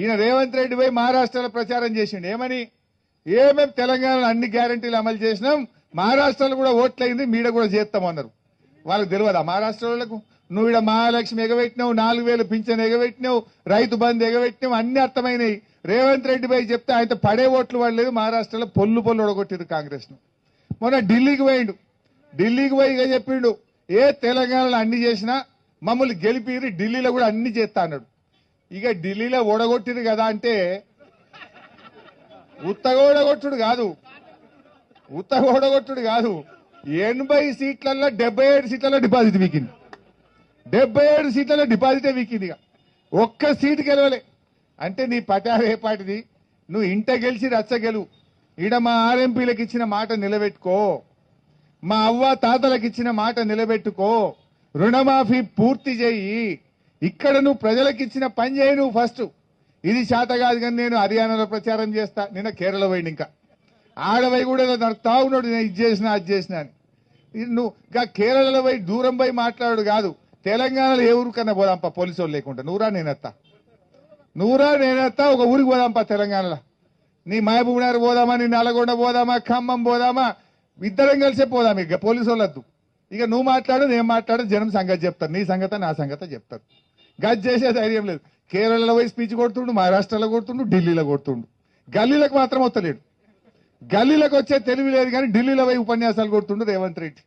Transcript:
ఈయన రేవంత్ రెడ్డి పోయి మహారాష్ట్రలో ప్రచారం చేసిండు ఏమని ఏమేం తెలంగాణలో అన్ని గ్యారంటీలు అమలు చేసినాం మహారాష్ట్రలో కూడా ఓట్లయింది మీడ కూడా చేస్తామన్నారు వాళ్ళకి తెలియదా మహారాష్ట్ర వాళ్ళకు నువ్వు ఇక్కడ మహాలక్ష్మి ఎగబెట్టినావు 4000 పింఛన్ ఎగబెట్టినావు రైతు బంధు ఎగబెట్టినావు అన్ని అర్థమైనాయి రేవంత్ రెడ్డి పోయి చెప్తే ఆయన పడే ఓట్లు పడలేదు మహారాష్ట్రలో పొల్లు ఒడగొట్టిరు కాంగ్రెస్ ను మొన్న ఢిల్లీకి పోయిండు ఢిల్లీకి పోయి ఇక చెప్పిండు ఏ తెలంగాణలో అన్ని చేసినా మమ్మల్ని గెలిపిరి ఢిల్లీలో కూడా అన్ని చేస్తా అన్నాడు ఇక ఢిల్లీలో ఓడగొట్టిరు కదా అంటే ఉత్తగా ఓడగొట్టుడు కాదు 80 సీట్లలో 77 సీట్లలో డిపాజిట్ వీకింది 77 సీట్లలో డిపాజిటే వీకింది ఇక ఒక్క సీటు గెలవలే అంటే నీ పటారు ఏ పాటిది నువ్వు ఇంట గెలిచి రచ్చ గెలువు ఈడ మా ఆర్ఎంపీలకు ఇచ్చిన మాట నిలబెట్టుకో మా అవ్వ తాతలకు ఇచ్చిన మాట నిలబెట్టుకో రుణమాఫీ పూర్తి చేయి ఇక్కడ నువ్వు ప్రజలకు ఇచ్చిన పని చేయి నువ్వు ఫస్ట్ ఇది చేత కాదు కానీ నేను హర్యానాలో ప్రచారం చేస్తా నిన్న కేరళ పోయింది ఇంకా ఆడవై కూడా నడుతా ఉన్నాడు నేను ఇది చేసినా అది చేసినా అని నువ్వు ఇంకా కేరళలో పోయి దూరం పోయి మాట్లాడు కాదు తెలంగాణలో ఏ ఊరికన్నా పోదాంపా పోలీసు వాళ్ళు లేకుండా నువ్వురా నేనెత్తా ఒక ఊరికి పోదాంపా తెలంగాణలో నీ మహబూబ్నగర్ పోదామా నీ నల్గొండ పోదామా ఖమ్మం పోదామా ఇద్దరం కలిసే పోదాం ఇక పోలీసు వాళ్ళొద్దు ఇక నువ్వు మాట్లాడు నేను మాట్లాడు జనం సంగతి చెప్తారు నీ సంగతి నా సంగతి చెప్తారు గది చేసే ధైర్యం లేదు కేరళలో పోయి స్పీచ్ కొడుతుండు మహారాష్ట్రలో కొడుతుండు ఢిల్లీలో కొడుతుండు గల్లీలకు మాత్రం వస్తలేడు గల్లీలకు వచ్చే తెలివి లేదు కానీ ఢిల్లీలో పోయి ఉపన్యాసాలు కొడుతుండు రేవంత్ రెడ్డి